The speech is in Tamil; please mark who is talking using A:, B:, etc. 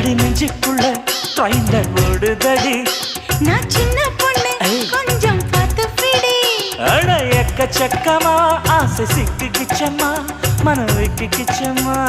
A: அடி நெஞ்சுக்குள்ள ட்ரைன்ல ஓடுதடி
B: நான் சின்ன பொண்ணு கொஞ்சம் பார்த்து பிடி
A: அட எக்கச்சக்கமா ஆசை சிக்கிக்கிச்சம்மா மனவிக்கிச்சம்மா